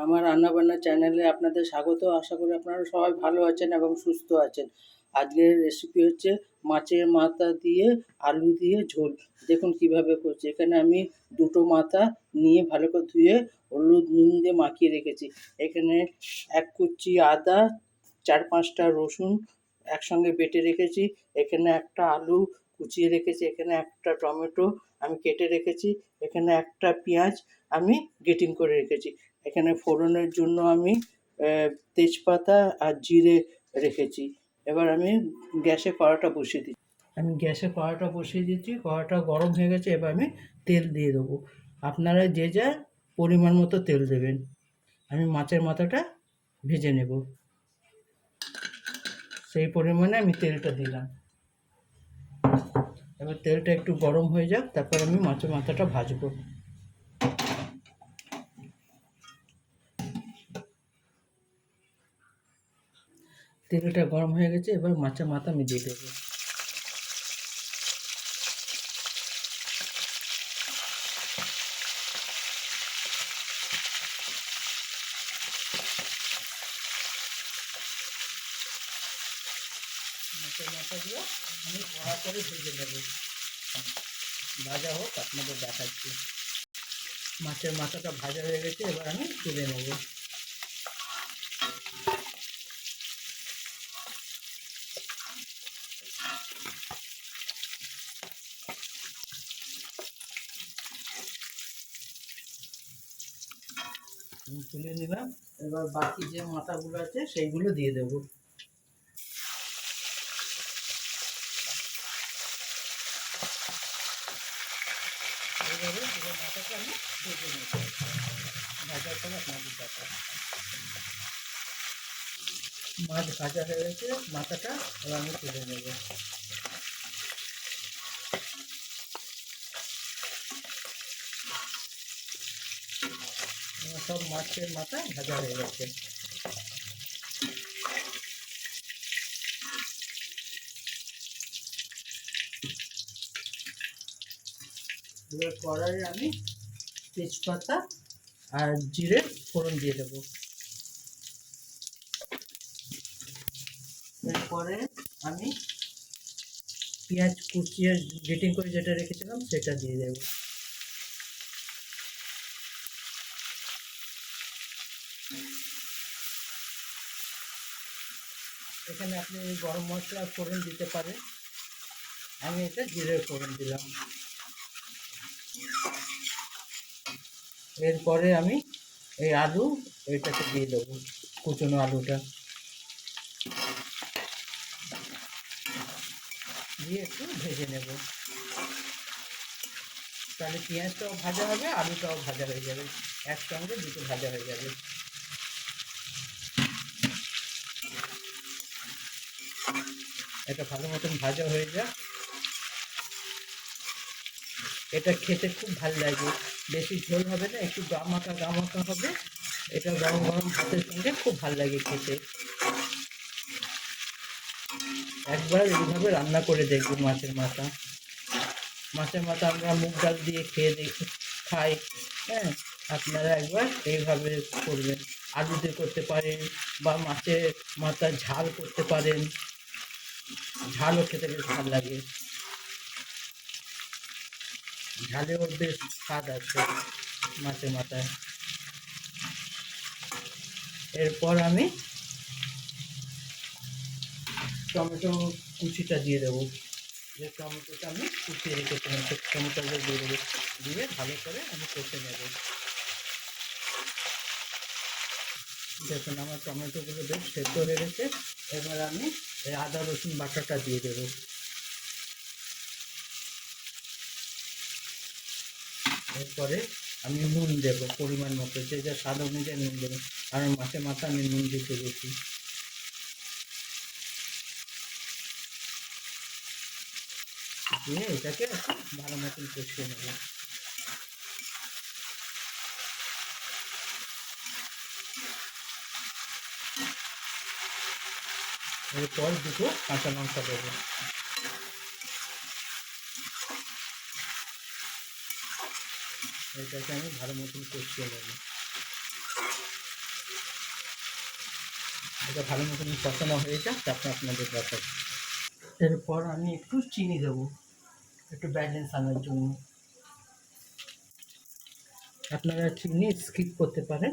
আমার রান্নাবান্না চ্যানেলে আপনাদের স্বাগত। আশা করি আপনারা সবাই ভালো আছেন এবং সুস্থ আছেন। আজকের রেসিপি হচ্ছে মাছের মাথা দিয়ে আলু দিয়ে ঝোল। দেখুন কিভাবে করছি। এখানে আমি দুটো মাথা নিয়ে ভালো করে ধুয়ে হলুদ নুন দিয়ে মাখিয়ে রেখেছি। এখানে এক কুচি আদা, 4-5টা রসুন একসঙ্গে বেটে রেখেছি। এখানে একটা আলু কুচিয়ে রেখেছি। এখানে একটা টমেটো আমি কেটে রেখেছি। এখানে একটা পেঁয়াজ আমি গ্রেটিং করে রেখেছি। এখানে ফোড়নের জন্য আমি তেজপাতা আর জিরে রেখেছি। এবার আমি গ্যাসে কড়াটা বসিয়ে দিচ্ছি। কড়াটা গরম হয়ে গেছে। এবার আমি তেল দিয়ে দেবো। আপনারা যে যা পরিমাণ মতো তেল দেবেন। আমি মাছের মাথাটা ভেজে নেব, সেই পরিমাণে আমি তেলটা দিলাম। এবার তেলটা একটু গরম হয়ে যাক, তারপর আমি মাছের মাথাটা ভাজবো। তেলটা গরম হয়ে গেছে। এবার মাছের মাথা আমি দিয়ে দেবো। মাছের মাথাগুলো আমি কড়া করে ভেজে নেব। ভাজা হোক, আপনাদের দেখাচ্ছি। মাছের মাথাটা ভাজা হয়ে গেছে। এবার আমি তুলে নেব। তুলে নিলাম। এবার বাকি যে মাথাগুলো আছে সেইগুলো দিয়ে দেবো। এইভাবে পুরো মাথাটা আমি ভেজে নেব। ভাজার পরে আপনাদের দেখাবো। মাছ ভাজা হয়ে গেছে, মাথাটা এবার আমি তুলে নেব। সব মাছের মাথা ভাজা হয়ে গেছে। এবার কড়াইয়ে আমি তেজপাতা আর জিরে ফোড়ন দিয়ে দেবো। এরপরে আমি পেঁয়াজ কুচিয়ে গ্রেটিং করে যেটা রেখেছিলাম সেটা দিয়ে দেবো। এখানে আপনি গরম মশলা ফোড়ন দিতে পারেন, আমি এটা জিরের ফোড়ন দিলাম। এরপরে আমি এই আলু এটাকে দিয়ে দেবো, কুচনো আলুটা দিয়ে একটু ভেজে নেব। তাহলে পেঁয়াজটাও ভাজা হবে, আলুটাও ভাজা হয়ে যাবে, একসঙ্গে দুটো ভাজা হয়ে যাবে। এটা ভালো মতন ভাজা হয়ে যায়। এটা খেতে খুব ভালো লাগে। বেশি ঝোল হবে না, একটু গামাখা হবে। এটা গরম গরম ভাতের সঙ্গে খুব ভালো লাগে খেতে। একবার এইভাবে রান্না করে দেখবেন মাছের মাথা। মাছের মাথা আমরা মুগ ডাল দিয়ে খাই। হ্যাঁ, আপনারা একবার এইভাবে করবেন। আলু দিয়ে করতে পারেন বা মাছের মাথা ঝাল করতে পারেন। ঝালও খেতে বেশ ভালো লাগে, ঝালেও বেশ স্বাদ আছে মাছের মাথায়। এরপর আমি টমেটো কুচিটা দিয়ে দেবো। যে টমেটোটা আমি কুচিয়ে রেখেছিলাম সেই টমেটোটা দিয়ে দেবো। দিয়ে ভালো করে আমি কষে নেব। দেখুন আমার টমেটোগুলো বেশ সেদ্ধ হয়ে গেছে। এবার আমি এই আদা রসুন বাটাটা দিয়ে দেবো। এরপরে আমি নুন দেবো পরিমাণ মতো, যে যা স্বাদ অনুযায়ী নুন দেবো, কারণ মাছের মাথা আমি নুন দিতে গেছি। দিয়ে এটাকে ভালো মতন কষিয়ে নেব। এরপর দুটো কাঁচা লঙ্কা দেবো। এটাকে আমি ভালো মতন কষিয়ে নেব। এটা ভালো মতন কষানো হয়ে যাক, তারপর আপনাদের দেখাচ্ছি। এরপর আমি একটু চিনি দেবো, একটু ব্যালেন্স আনার জন্য। আপনারা চিনি স্কিপ করতে পারেন।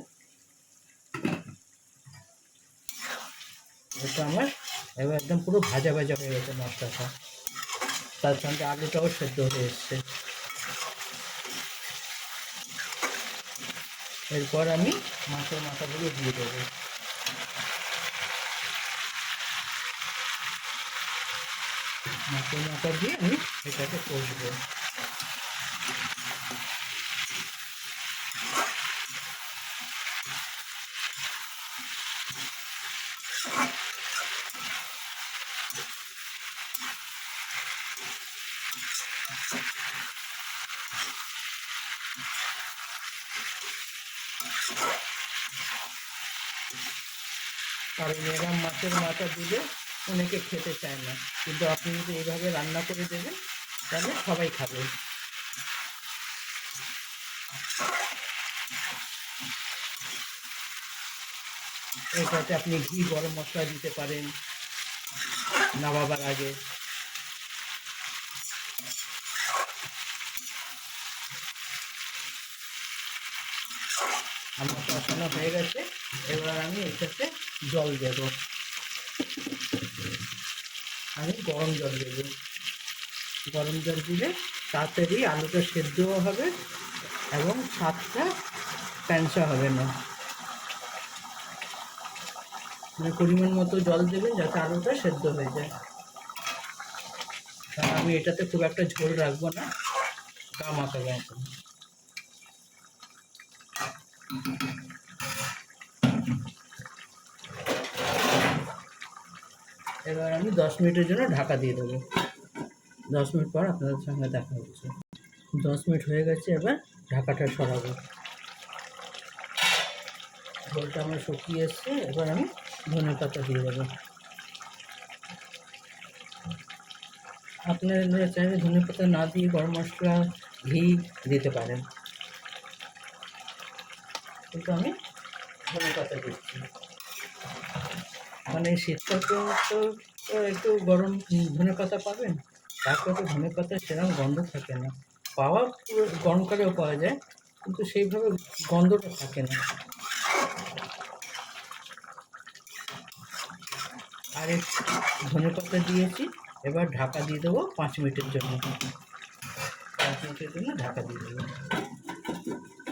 এটা আমার এবার একদম পুরো ভাজা ভাজা হয়ে গেছে মশলাটা, তার সঙ্গে আলুটাও সেদ্ধ হয়ে এসছে। এরপর আমি মাছের মাথাগুলো দিয়ে দেবো। মাছের মাথা দিয়ে আমি এটাকে কষবো। কারণ এরকম মাছের মাথা দিলে অনেকে খেতে চায় না, কিন্তু আপনি যদি এইভাবে রান্না করে দেবেন তাহলে সবাই খাবে। এটাতে আপনি ঘি গরম মশলা দিতে পারেন নামাবার আগে। আমার কষানো হয়ে গেছে, এবার আমি এটাতে জল দেব। আমি গরম জল দেব। গরম জল দিলে তাড়াতাড়ি আলুটা সেদ্ধও হবে এবং স্বাদটা প্যাঁচা হবে না। মানে পরিমাণ মতো জল দেবেন যাতে আলুটা সেদ্ধ হয়ে যায়। কারণ আমি এটাতে খুব একটা ঝোল রাখবো না, গা মাখাবে এখন। এবার আমি 10 মিনিটের জন্য ঢাকা দিয়ে দেবো। 10 মিনিট পর আপনাদের সঙ্গে দেখা হচ্ছে। 10 মিনিট হয়ে গেছে, এবার ঢাকাটা সরাবো। ঝোলটা আমার শুকিয়ে এসছে, এবার আমি ধনেপাতা দিয়ে দেবো। আপনারা চাইলে ধনেপাতা না দিয়ে গরম মশলা, ঘি দিতে পারেন, কিন্তু আমি ধনেপাতা দিচ্ছি। মানে শীতকালে তো একটু গরম ধনেপাতা পাবেন, তারপরে তো ধনেপাতার সেরকম গন্ধ থাকে না। পাওয়া গরমকালেও পাওয়া যায়, কিন্তু সেইভাবে গন্ধটা থাকে না। আর ধনেপাতা দিয়েছি, এবার ঢাকা দিয়ে দেবো 5 মিনিটের জন্য। 5 মিনিটের জন্য ঢাকা দিয়ে দেবো।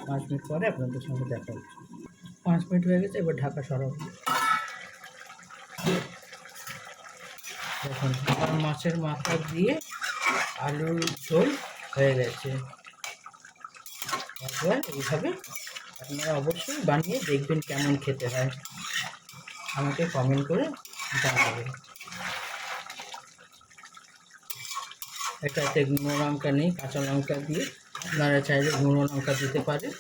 5 মিনিট পরে আপনাদের সঙ্গে দেখা হচ্ছে। 5 মিনিট হয়ে গেছে, এবার ঢাকা সরাবো। দেখুন আমার মাছের মাথা দিয়ে আলুর ঝোল হয়ে গেছে। একবার এইভাবে আপনারা অবশ্যই বানিয়ে দেখবেন কেমন খেতে হয়, আমাকে কমেন্ট করে জানাবেন। এটাতে গুঁড়ো লঙ্কা নেই, কাঁচা লঙ্কা দিয়ে আপনারা চাইলে গুঁড়ো লঙ্কা দিতে পারেন।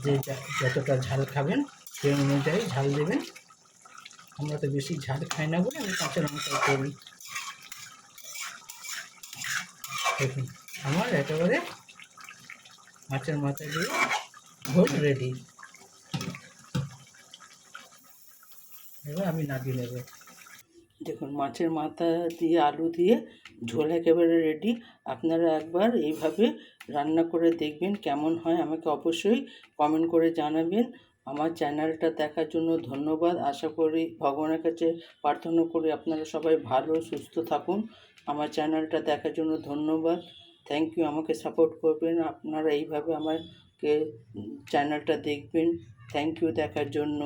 যে যতটা ঝাল খাবেন সেই অনুযায়ী ঝাল দেবেন। আমরা তো বেশি ঝাল খাই না বলে আমি কাঁচা লঙ্কা করি। দেখুন আমার একেবারে মাছের মাথা দিয়ে ঝোল রেডি। এবার আমি নামিয়ে নেব। দেখুন মাছের মাথা দিয়ে আলু দিয়ে ঝোল একেবারে রেডি। আপনারা একবার এইভাবে রান্না করে দেখবেন কেমন হয়, আমাকে অবশ্যই কমেন্ট করে জানাবেন। আমার চ্যানেলটা দেখার জন্য ধন্যবাদ। আশা করি ভগবানের কাছে প্রার্থনা করি আপনারা সবাই ভালো সুস্থ থাকুন। আমার চ্যানেলটা দেখার জন্য ধন্যবাদ। Thank you. আমাকে সাপোর্ট করবেন, আপনারা এইভাবে আমাকে চ্যানেলটা দেখবেন। থ্যাংক ইউ দেখার জন্য।